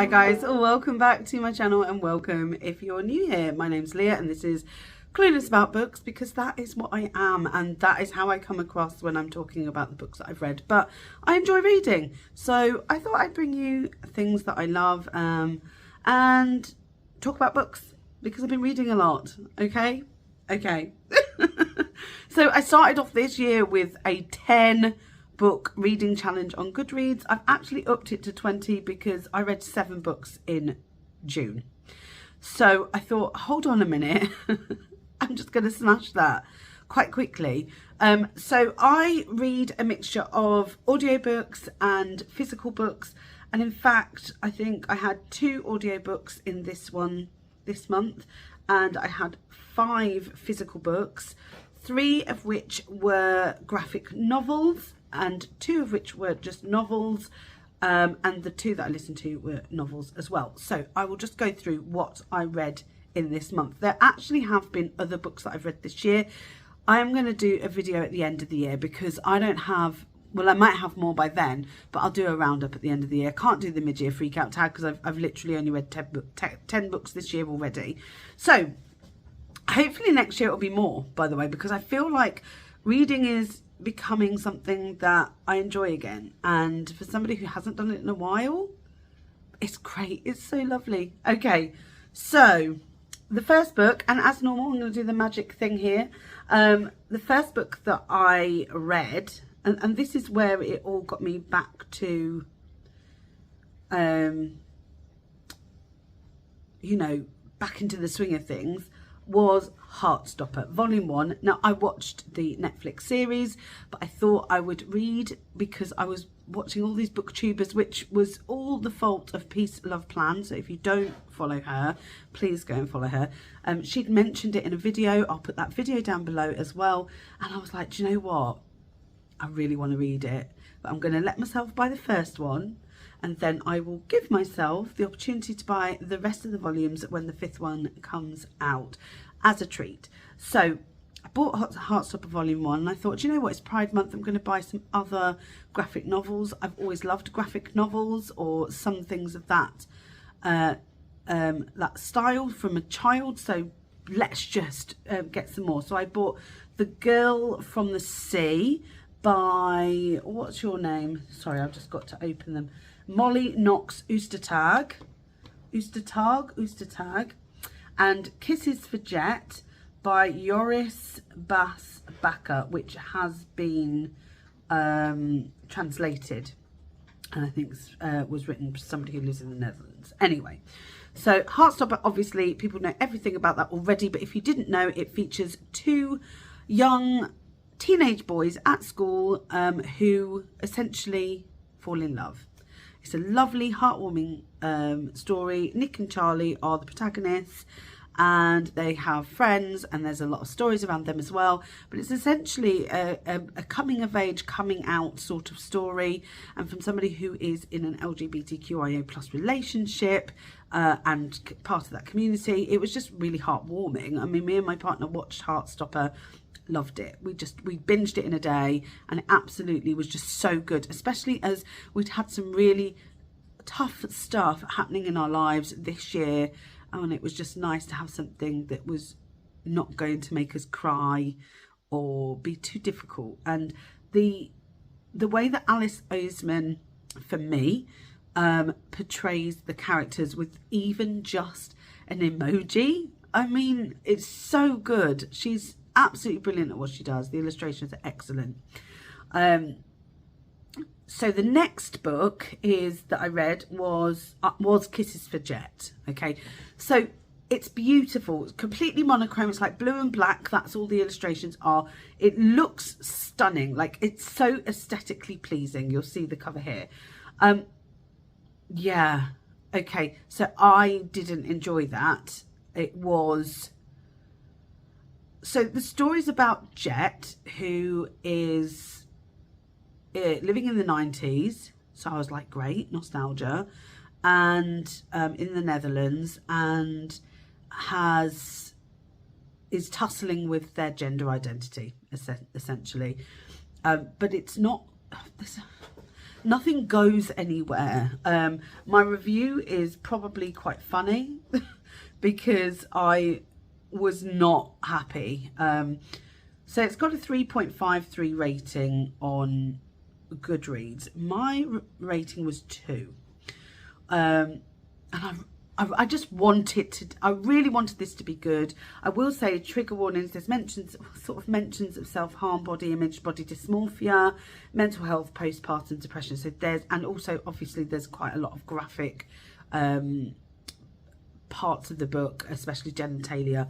Hi guys, welcome back to my channel and welcome if you're new here. My name's Leah and this is Clueless About Books because that is what I am and that is how I come across when I'm talking about the books that I've read. But I enjoy reading, so I thought I'd bring you things that I love and talk about books because I've been reading a lot, okay? So I started off this year with a 10 book reading challenge on Goodreads. I've actually upped it to 20 because I read 7 books in June. So I thought, hold on a minute, I'm just going to smash that quite quickly. So I read a mixture of audiobooks and physical books. And in fact, I think I had 2 audiobooks in this month, and I had 5 physical books, 3 of which were graphic novels and 2 of which were just novels, and the 2 that I listened to were novels as well. So I will just go through what I read in this month. There actually have been other books that I've read this year. I am going to do a video at the end of the year because I don't have, well, I might have more by then, but I'll do a roundup at the end of the year. I can't do the mid-year freak out tag because I've literally only read 10 books this year already. So hopefully next year it'll be more, by the way, because I feel like reading is becoming something that I enjoy again, and for somebody who hasn't done it in a while, it's great. It's so lovely. Okay, so the first book, and as normal I'm going to do the magic thing here. The first book that I read, and this is where it all got me back to you know, back into the swing of things, was Heartstopper Volume 1. Now, I watched the Netflix series, but I thought I would read because I was watching all these booktubers, which was all the fault of Peace Love Plan. So if you don't follow her, please go and follow her. She'd mentioned it in a video. I'll put that video down below as well. And I was like, do you know what? I really want to read it, but I'm going to let myself buy the first one, and then I will give myself the opportunity to buy the rest of the volumes when the 5th one comes out as a treat. So I bought Heartstopper Volume 1 and I thought, you know what, it's Pride Month, I'm going to buy some other graphic novels. I've always loved graphic novels or some things of that style from a child, so let's just get some more. So I bought The Girl from the Sea by, what's your name? Sorry, I've just got to open them. Molly Knox Ostertag, and Kisses for Jet by Joris Bas Bakker, which has been translated, and I think was written by somebody who lives in the Netherlands. Anyway, so Heartstopper, obviously people know everything about that already, but if you didn't know, it features 2 young teenage boys at school who essentially fall in love. It's a lovely, heartwarming story. Nick and Charlie are the protagonists, and they have friends, and there's a lot of stories around them as well. But it's essentially a coming of age, coming out sort of story, and from somebody who is in an LGBTQIA plus relationship and part of that community. It was just really heartwarming. I mean, me and my partner watched Heartstopper, loved it. We binged it in a day, and it absolutely was just so good, especially as we'd had some really tough stuff happening in our lives this year, and it was just nice to have something that was not going to make us cry or be too difficult. And the way that Alice Oseman, for me, portrays the characters with even just an emoji, I mean, it's so good. She's absolutely brilliant at what she does. The illustrations are excellent. So the next book that I read was Kisses for Jet. Okay, so it's beautiful. It's completely monochrome. It's like blue and black. That's all the illustrations are. It looks stunning. Like, it's so aesthetically pleasing. You'll see the cover here. Yeah. Okay. So I didn't enjoy that. It was. So the story's about Jet, who is living in the 90s. So I was like, great, nostalgia. And in the Netherlands, and is tussling with their gender identity, essentially. But it's not, nothing goes anywhere. My review is probably quite funny because I was not happy. So it's got a 3.53 rating on Goodreads. My rating was 2. And I just wanted to, I really wanted this to be good. I will say trigger warnings, there's mentions of self-harm, body image, body dysmorphia, mental health, postpartum depression. So there's, and also obviously there's quite a lot of graphic parts of the book, especially genitalia.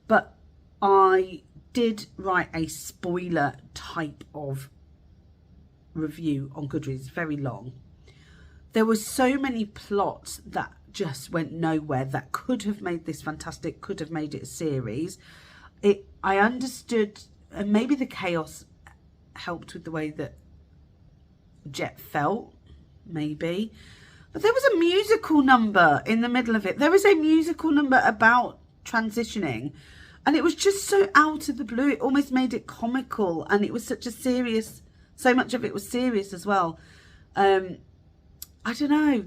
But I did write a spoiler type of review on Goodreads, very long. There were so many plots that just went nowhere that could have made this fantastic, could have made it a series. I understood, and maybe the chaos helped with the way that Jet felt, maybe. But there was a musical number in the middle of it. There was a musical number about transitioning, and it was just so out of the blue. It almost made it comical, and it was such a serious, so much of it was serious as well. I don't know.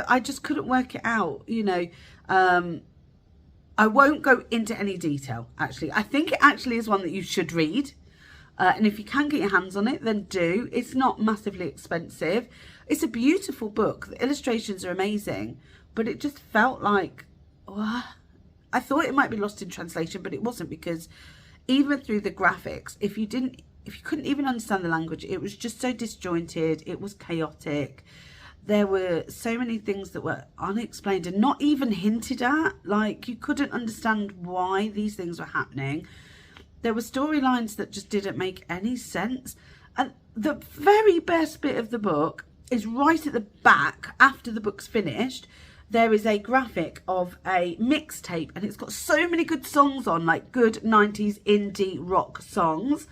I just couldn't work it out, you know. I won't go into any detail, actually. I think it actually is one that you should read. And if you can get your hands on it, then do. It's not massively expensive. It's a beautiful book. The illustrations are amazing. But it just felt like, I thought it might be lost in translation, but it wasn't, because even through the graphics, if you couldn't even understand the language, it was just so disjointed. It was chaotic. There were so many things that were unexplained and not even hinted at. Like, you couldn't understand why these things were happening. There were storylines that just didn't make any sense. And the very best bit of the book is right at the back, after the book's finished. There is a graphic of a mixtape, and it's got so many good songs on, like good 90s indie rock songs.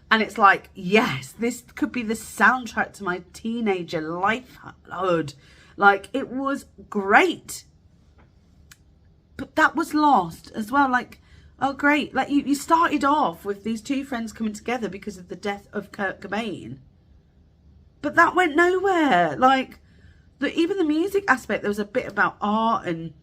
And it's like, yes, this could be the soundtrack to my teenager lifehood. Like, it was great. But that was lost as well. Like, oh, great. Like, you started off with these two friends coming together because of the death of Kurt Cobain. But that went nowhere. Like, even the music aspect, there was a bit about art and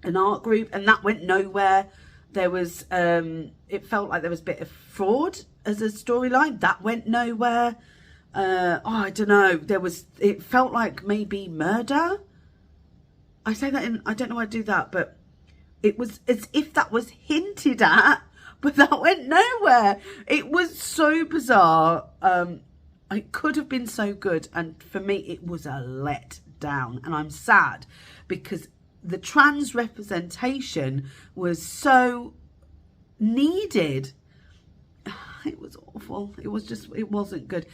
an art group, and that went nowhere. There was, it felt like there was a bit of fraud as a storyline. That went nowhere. I don't know. It felt like maybe murder. I say that I don't know why I do that, but it was as if that was hinted at, but that went nowhere. It was so bizarre. It could have been so good. And for me, it was a letdown. And I'm sad because the trans representation was so needed. It was awful. It wasn't good.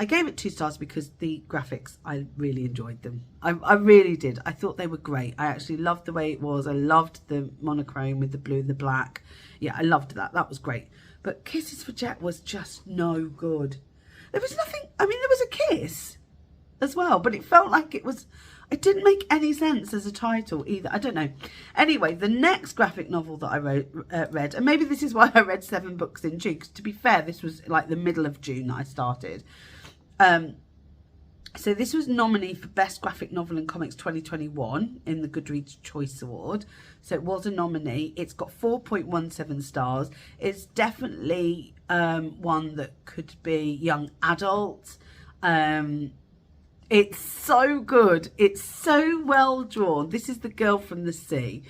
I gave it 2 stars because the graphics, I really enjoyed them. I really did. I thought they were great. I actually loved the way it was. I loved the monochrome with the blue and the black. Yeah, I loved that. That was great. But Kisses for Jet was just no good. There was nothing, I mean, there was a kiss as well, but it felt like it didn't make any sense as a title either. I don't know. Anyway, the next graphic novel that I read, and maybe this is why I read 7 books in June, because to be fair, this was like the middle of June that I started. So this was nominee for Best Graphic Novel in Comics 2021 in the Goodreads Choice Award. So it was a nominee. It's got 4.17 stars. It's definitely one that could be young adult. It's so good. It's so well drawn. This is The Girl from the Sea.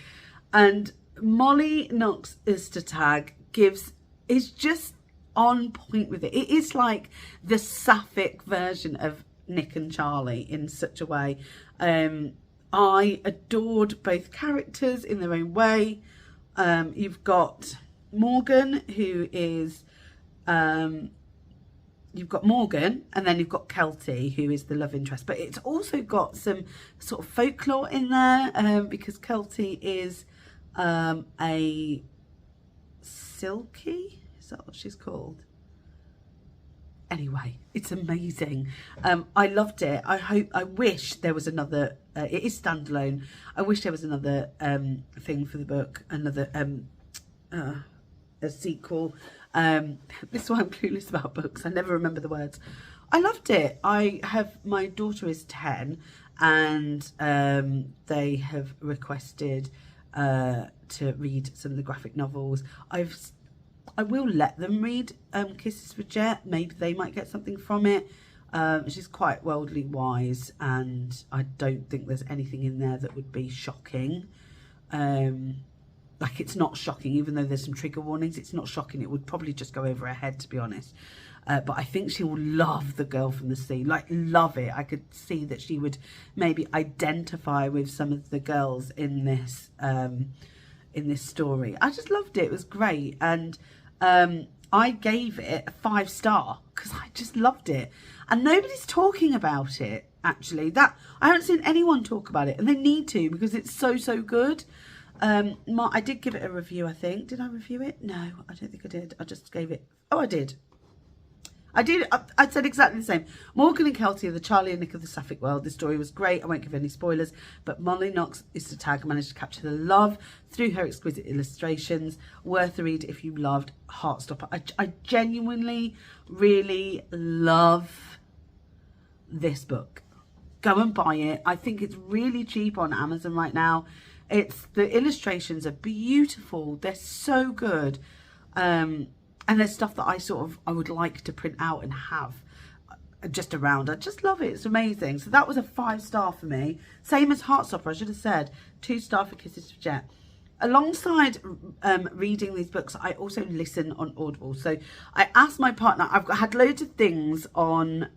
And Molly Knox Ostertag is just on point with it. It is like the sapphic version of Nick and Charlie in such a way. I adored both characters in their own way. You've got Morgan, who is... you've got Morgan, and then you've got Kelty, who is the love interest. But it's also got some sort of folklore in there, because Kelty is a Silky. Is that what she's called? Anyway, it's amazing. I loved it. I wish there was another. It is standalone. I wish there was another thing for the book. Another a sequel. This is why I'm clueless about books. I never remember the words. I loved it. My daughter is 10, and they have requested to read some of the graphic novels. I will let them read Kisses for Jet. Maybe they might get something from it. She's quite worldly wise, and I don't think there's anything in there that would be shocking. Like, it's not shocking, even though there's some trigger warnings. It's not shocking. It would probably just go over her head, to be honest. But I think she will love The Girl from the Sea, like love it. I could see that she would maybe identify with some of the girls in this story. I just loved it. It was great. And I gave it a 5-star because I just loved it. And nobody's talking about it, actually. I haven't seen anyone talk about it, and they need to, because it's so, so good. I did give it a review, I think. Did I review it? No, I don't think I did. I just gave it... Oh, I did. I said exactly the same. Morgan and Kelty are the Charlie and Nick of the Sapphic world. The story was great. I won't give any spoilers, but Molly Knox is the tag, managed to capture the love through her exquisite illustrations. Worth a read if you loved Heartstopper. I genuinely really love this book. Go and buy it. I think it's really cheap on Amazon right now. The illustrations are beautiful. They're so good. And there's stuff that I would like to print out and have just around. I just love it. It's amazing. So that was a 5-star for me. Same as Heartstopper, I should have said. 2-star for Kisses for Jet. Alongside reading these books, I also listen on Audible. So I asked my partner, I've had loads of things on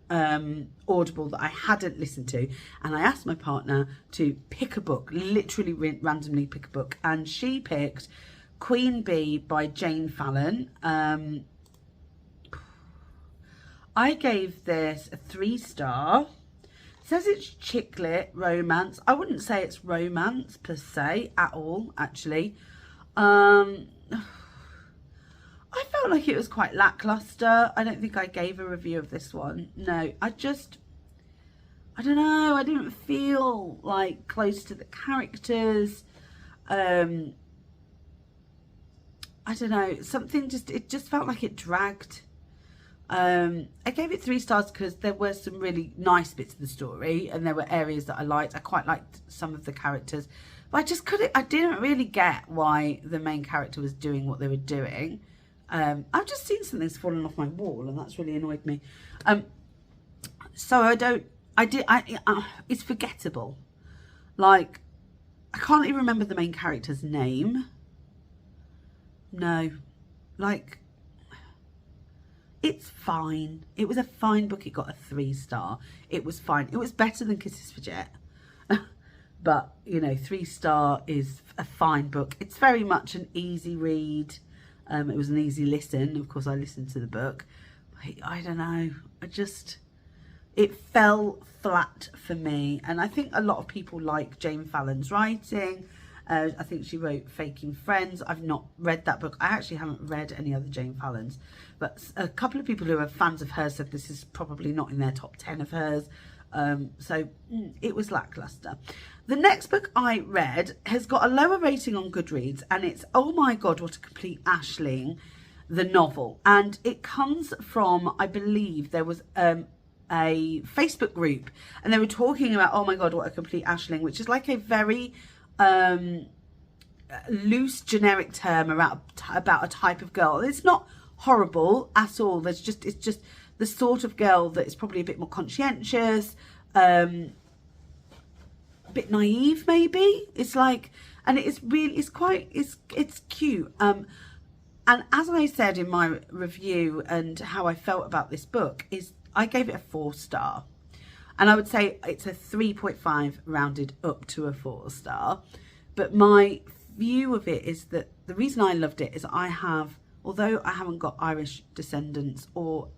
Audible that I hadn't listened to. And I asked my partner to pick a book, literally randomly pick a book. And she picked Queen Bee by Jane Fallon. I gave this a 3-star. It says it's chick lit romance. I wouldn't say it's romance per se at all, actually. I felt like it was quite lackluster. I don't think I gave a review of this one. No, I don't know. I didn't feel like close to the characters. I don't know, it just felt like it dragged. I gave it 3 stars because there were some really nice bits of the story, and there were areas that I liked. I quite liked some of the characters, but I didn't really get why the main character was doing what they were doing. I've just seen something's fallen off my wall, and that's really annoyed me. So it's forgettable. Like, I can't even remember the main character's name. No, like, it's fine. It was a fine book. It got a 3-star. It was fine. It was better than Kisses for Jet. But, you know, 3-star is a fine book. It's very much an easy read. It was an easy listen. Of course, I listened to the book. But I don't know. It fell flat for me. And I think a lot of people like Jane Fallon's writing. I think she wrote Faking Friends. I've not read that book. I actually haven't read any other Jane Fallon's, but a couple of people who are fans of hers said this is probably not in their top 10 of hers. So it was lackluster. The next book I read has got a lower rating on Goodreads, and it's Oh My God, What a Complete Aisling, the novel. And it comes from, I believe there was a Facebook group, and they were talking about Oh My God, What a Complete Aisling, which is like a very loose generic term about a type of girl. It's not horrible at all. It's just the sort of girl that is probably a bit more conscientious, a bit naive maybe. It's like, and it's cute. And as I said in my review, and how I felt about this book is I gave it a 4-star. And I would say it's a 3.5 rounded up to a 4-star. But my view of it is that the reason I loved it is although I haven't got Irish descendants or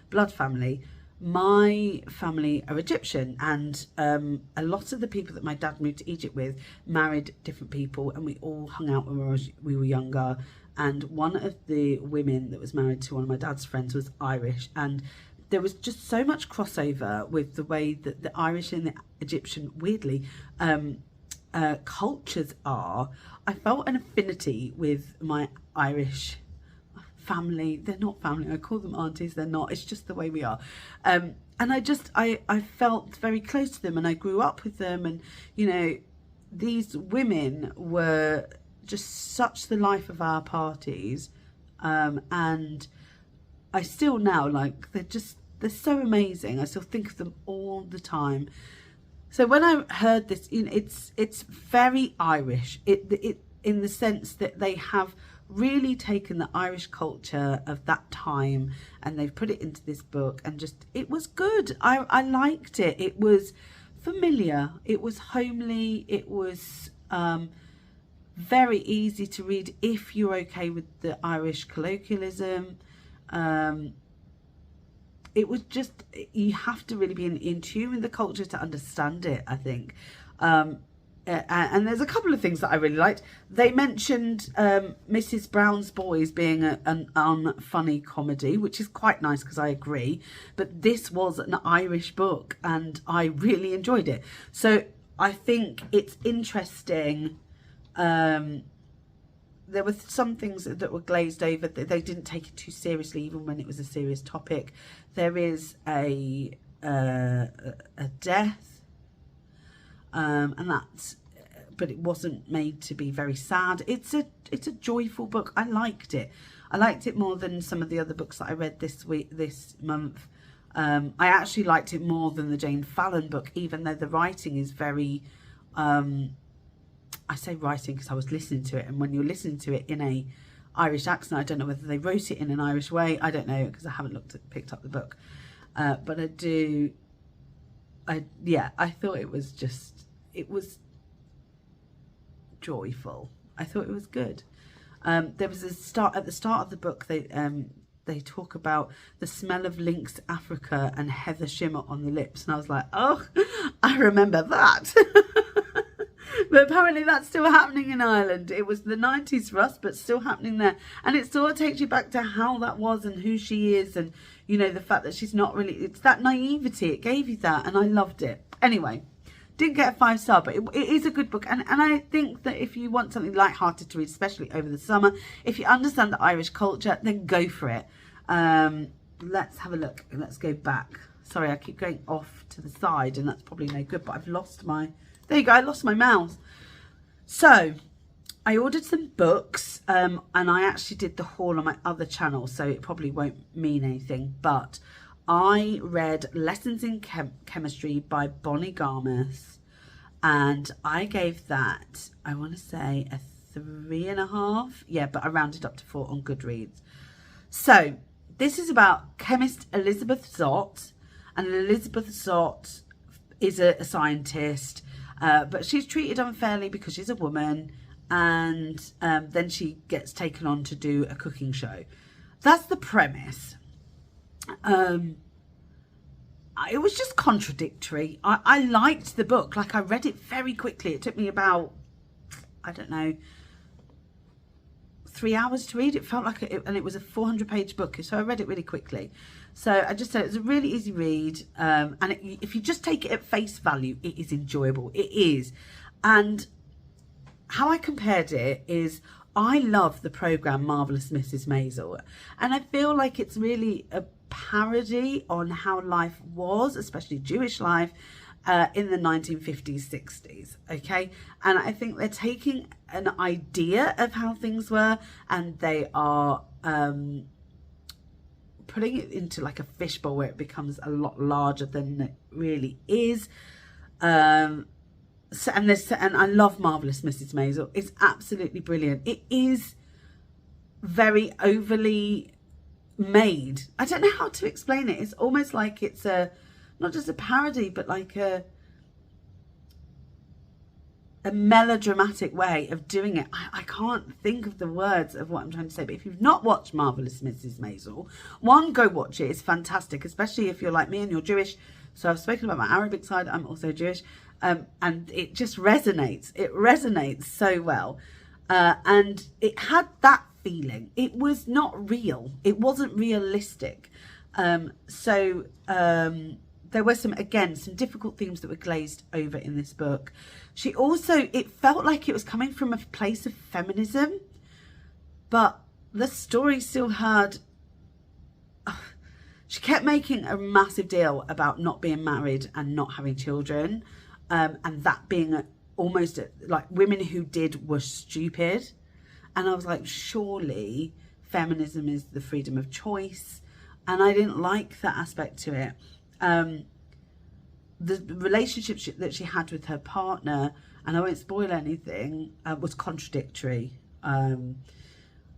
blood family, my family are Egyptian. And a lot of the people that my dad moved to Egypt with married different people, and we all hung out when we were younger. And one of the women that was married to one of my dad's friends was Irish. And there was just so much crossover with the way that the Irish and the Egyptian, weirdly, cultures are. I felt an affinity with my Irish family. They're not family. I call them aunties. They're not. It's just the way we are. And I felt very close to them, and I grew up with them. And, you know, these women were just such the life of our parties. And I still now, like, they're so amazing. I still think of them all the time. So when I heard this, you know, it's very Irish. It in the sense that they have really taken the Irish culture of that time and they've put it into this book, and just, it was good. I liked it. It was familiar. It was homely. It was very easy to read if you're okay with the Irish colloquialism. It was just, you have to really be in tune with the culture to understand it, I think. And there's a couple of things that I really liked. They mentioned Mrs. Brown's Boys being an unfunny comedy, which is quite nice because I agree. But this was an Irish book and I really enjoyed it. So I think it's interesting. There were some things that were glazed over. They didn't take it too seriously, even when it was a serious topic. There is a death, and that's, but it wasn't made to be very sad. It's a joyful book. I liked it. I liked it more than some of the other books that I read this month. I actually liked it more than the Jane Fallon book, even though the writing is very. I say writing because I was listening to it, and when you're listening to it in a Irish accent, I don't know whether they wrote it in an Irish way. I don't know because I haven't picked up the book, but I do. I thought it was joyful. I thought it was good. There was at the start of the book. They talk about the smell of Lynx Africa and heather shimmer on the lips, and I was like, oh, I remember that. But apparently that's still happening in Ireland. It was the 90s for us, but still happening there. And it sort of takes you back to how that was and who she is. And, you know, the fact that she's not really... It's that naivety. It gave you that. And I loved it. Anyway, didn't get a 5-star, but it is a good book. And I think that if you want something lighthearted to read, especially over the summer, if you understand the Irish culture, then go for it. Let's have a look. Let's go back. Sorry, I keep going off to the side, and that's probably no good, but I've lost my... There you go, I lost my mouse. So, I ordered some books, and I actually did the haul on my other channel, so it probably won't mean anything, but I read Lessons in Chemistry by Bonnie Garmus, and I gave that, I want to say, a 3.5. Yeah, but I rounded up to 4 on Goodreads. So, this is about chemist Elizabeth Zott, and Elizabeth Zott is a scientist. But she's treated unfairly because she's a woman, and then she gets taken on to do a cooking show. That's the premise. It was just contradictory. I liked the book. Like, I read it very quickly. It took me about, I don't know, 3 hours to read. It felt like and it was a 400-page book, so I read it really quickly. So I just said it was a really easy read, and if you just take it at face value, it is enjoyable. It is. And how I compared it is, I love the programme Marvellous Mrs. Maisel, and I feel like it's really a parody on how life was, especially Jewish life, in the 1950s, 60s, okay? And I think they're taking an idea of how things were, and they are putting it into like a fishbowl where it becomes a lot larger than it really is. And I love Marvellous Mrs. Maisel. It's absolutely brilliant. It is very overly made. I don't know how to explain it. It's almost like it's not just a parody, but like a melodramatic way of doing it. I can't think of the words of what I'm trying to say, but if you've not watched Marvellous Mrs. Maisel, go watch it. It's fantastic, especially if you're like me and you're Jewish. So I've spoken about my Arabic side. I'm also Jewish. And it just resonates. It resonates so well. And it had that feeling. It was not real. It wasn't realistic. There were some difficult themes that were glazed over in this book. She also, it felt like it was coming from a place of feminism, but the story still had, she kept making a massive deal about not being married and not having children, and that being almost like women who did were stupid. And I was like, surely feminism is the freedom of choice, and I didn't like that aspect to it. The relationship that she had with her partner, and I won't spoil anything, was contradictory.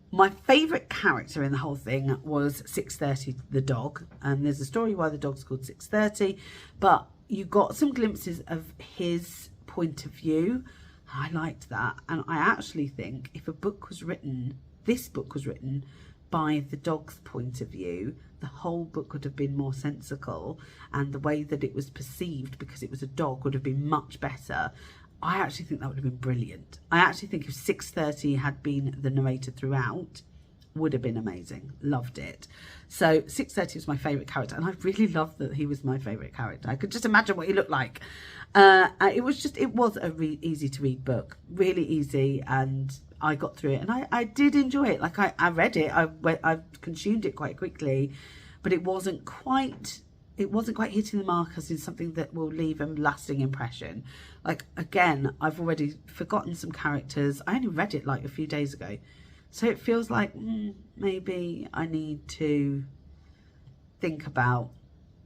My favourite character in the whole thing was 630, the dog. And there's a story why the dog's called 630, but you got some glimpses of his point of view. I liked that. And I actually think if a book was written, this book was written by the dog's point of view, the whole book would have been more sensical, and the way that it was perceived, because it was a dog, would have been much better. I actually think that would have been brilliant. I actually think if 630 had been the narrator throughout, would have been amazing. Loved it. So 630 was my favourite character, and I really loved that he was my favourite character. I could just imagine what he looked like. It was a easy to read book, really easy, and I got through it, and I did enjoy it. Like I read it, I consumed it quite quickly, but it wasn't quite hitting the mark as in something that will leave a lasting impression. Like, again, I've already forgotten some characters. I only read it like a few days ago, so it feels like maybe I need to think about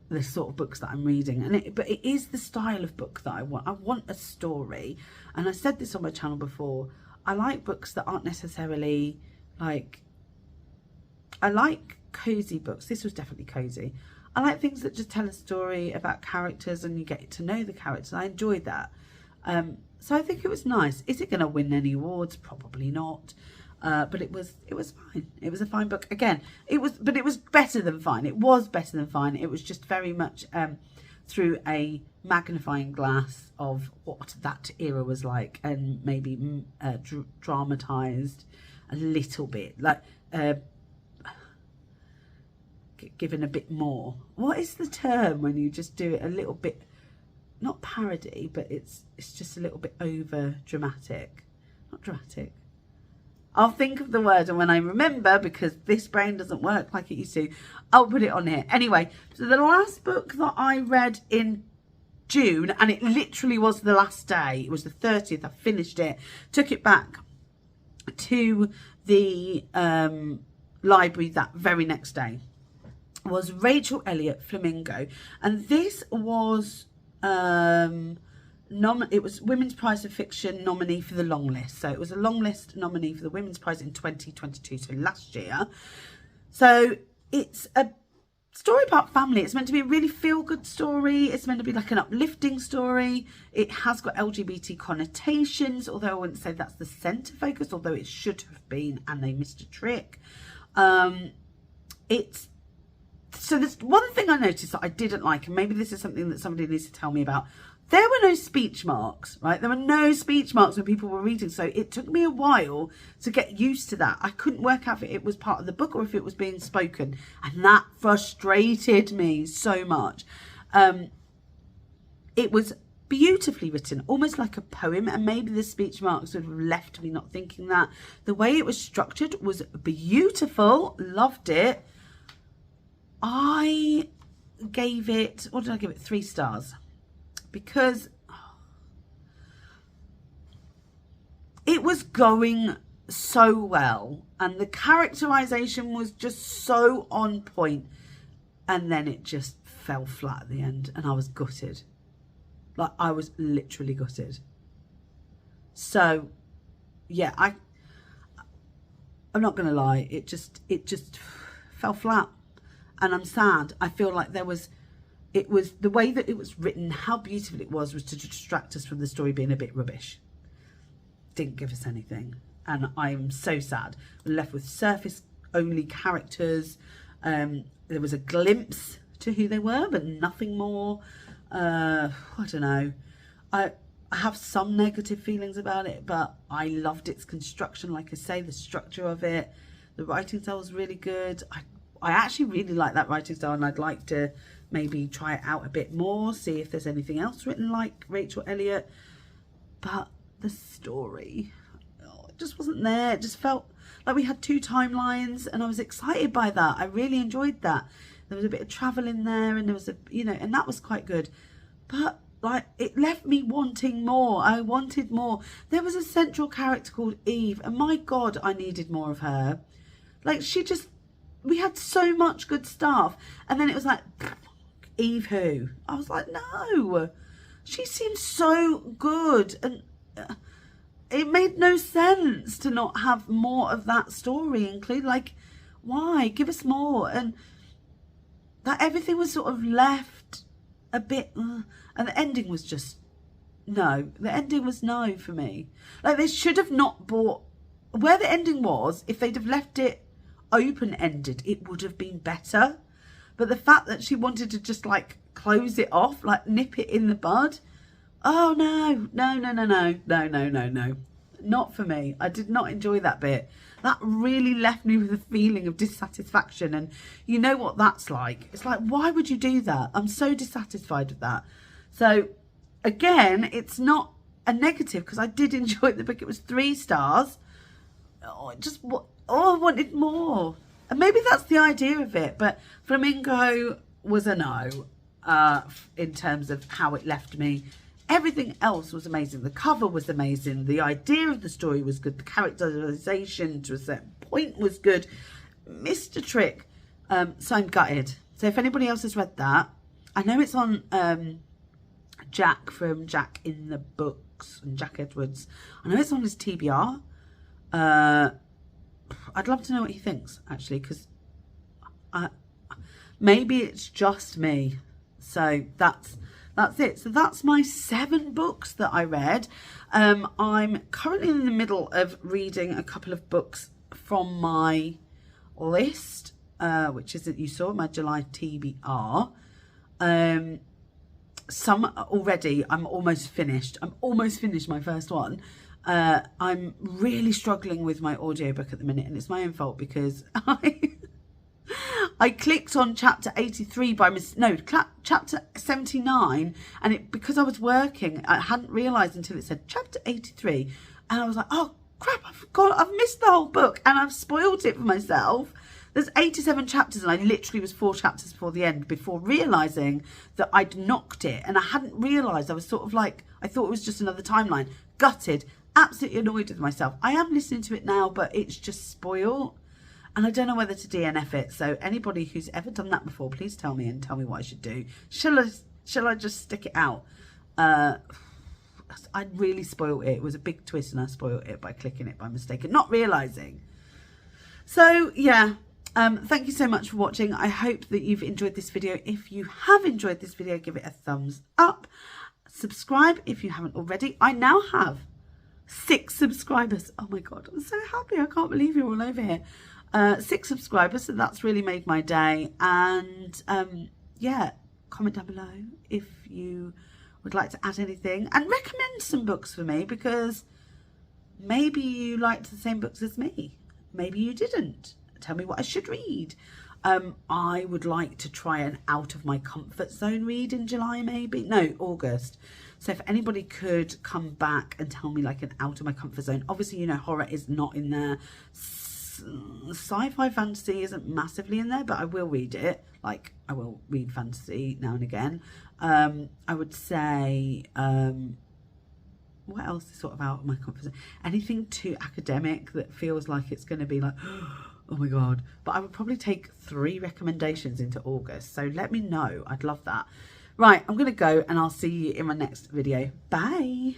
the sort of books that I'm reading. But it is the style of book that I want. I want a story, and I said this on my channel before. I like books that aren't necessarily like, I like cozy books. This was definitely cozy. I like things that just tell a story about characters and you get to know the characters. I enjoyed that. So I think it was nice. Is it going to win any awards? Probably not. But it was fine. It was a fine book. Again, it was better than fine. It was better than fine. It was just very much through a magnifying glass of what that era was like, and maybe dramatized a little bit, like given a bit more. What is the term when you just do it a little bit, not parody, but it's just a little bit over dramatic? Not dramatic. I'll think of the word, and when I remember, because this brain doesn't work like it used to, I'll put it on here. Anyway, so the last book that I read in June, and it literally was the last day, it was the 30th, I finished it, took it back to the library that very next day, was Rachel Elliott, Flamingo. And this was it was Women's Prize of Fiction nominee for the long list. So it was a long list nominee for the Women's Prize in 2022, so last year. So it's a story about family. It's meant to be a really feel-good story. It's meant to be like an uplifting story. It has got LGBT connotations, although I wouldn't say that's the centre focus, although it should have been, and they missed a trick. So there's one thing I noticed that I didn't like, and maybe this is something that somebody needs to tell me about. There were no speech marks, right? There were no speech marks when people were reading. So it took me a while to get used to that. I couldn't work out if it was part of the book or if it was being spoken. And that frustrated me so much. It was beautifully written, almost like a poem. And maybe the speech marks would have left me not thinking that. The way it was structured was beautiful. Loved it. I gave it, what did I give it? 3 stars. Because it was going so well, and the characterization was just so on point, and then it just fell flat at the end, and I was gutted. Like, I was literally gutted. So yeah, I'm not gonna lie, it just fell flat, and I'm sad. I feel like it was the way that it was written, how beautiful it was to distract us from the story being a bit rubbish. Didn't give us anything, and I'm so sad. We're left with surface only characters. There was a glimpse to who they were, but nothing more. I don't know. I have some negative feelings about it, but I loved its construction. Like I say, the structure of it, the writing style was really good. I actually really like that writing style, and I'd like to maybe try it out a bit more, see if there's anything else written like Rachel Elliott. But the story, it just wasn't there. It just felt, Like we had 2 timelines and I was excited by that. I really enjoyed that. There was a bit of travel in there and there was a, you know, and that was quite good. But like it left me wanting more. I wanted more. There was a central character called Eve and my God, I needed more of her. Like she just, we had so much good stuff. And then it was like, Eve who? I was like, no, she seems so good. And it made no sense to not have more of that story included. Like, why? Give us more. And that everything was sort of left a bit, and the ending was just, no. The ending was no for me. Like, they should have not bought, where the ending was, if they'd have left it open-ended, it would have been better. But the fact that she wanted to just, like, close it off, like, nip it in the bud, oh, no. Not for me. I did not enjoy that bit. That really left me with a feeling of dissatisfaction. And you know what that's like. It's like, why would you do that? I'm so dissatisfied with that. So, again, it's not a negative because I did enjoy the book. It was 3 stars. Oh, I wanted more. And maybe that's the idea of it. But Flamingo was a no in terms of how it left me. Everything else was amazing. The cover was amazing. The idea of the story was good. The characterization to a certain point was good. Mr. Trick. So I'm gutted. So if anybody else has read that, I know it's on Jack from Jack in the Books and Jack Edwards. I know it's on his TBR. I'd love to know what he thinks, actually, because maybe it's just me. So that's it. So that's my 7 books that I read. I'm currently in the middle of reading a couple of books from my list, which is that you saw my July TBR. Some already, I'm almost finished. I'm almost finished my first one. I'm really struggling with my audiobook at the minute, and it's my own fault because I clicked on chapter 83 chapter 79, and because I was working, I hadn't realised until it said chapter 83, and I was like, oh crap, I've missed the whole book, and I've spoiled it for myself. There's 87 chapters, and I literally was 4 chapters before the end before realising that I'd knocked it, and I hadn't realised. I was sort of like, I thought it was just another timeline. Gutted, absolutely annoyed with myself. I am listening to it now, but it's just spoiled. And I don't know whether to DNF it. So anybody who's ever done that before, please tell me and tell me what I should do. Shall I just stick it out? I really spoiled it. It was a big twist and I spoiled it by clicking it by mistake and not realising. So yeah, thank you so much for watching. I hope that you've enjoyed this video. If you have enjoyed this video, give it a thumbs up. Subscribe if you haven't already. I now have 6 subscribers. Oh my God, I'm so happy. I can't believe you're all over here. 6 subscribers, so that's really made my day. And yeah, comment down below if you would like to add anything and recommend some books for me, because maybe you liked the same books as me, maybe you didn't. Tell me what I should read. I would like to try an out of my comfort zone read in July, maybe. No, August. So if anybody could come back and tell me like an out of my comfort zone. Obviously, you know, horror is not in there. Sci-fi fantasy isn't massively in there, but I will read it. Like, I will read fantasy now and again. I would say, what else is sort of out of my comfort zone? Anything too academic that feels like it's going to be like, oh my God. But I would probably take 3 recommendations into August. So let me know. I'd love that. Right, I'm going to go and I'll see you in my next video. Bye.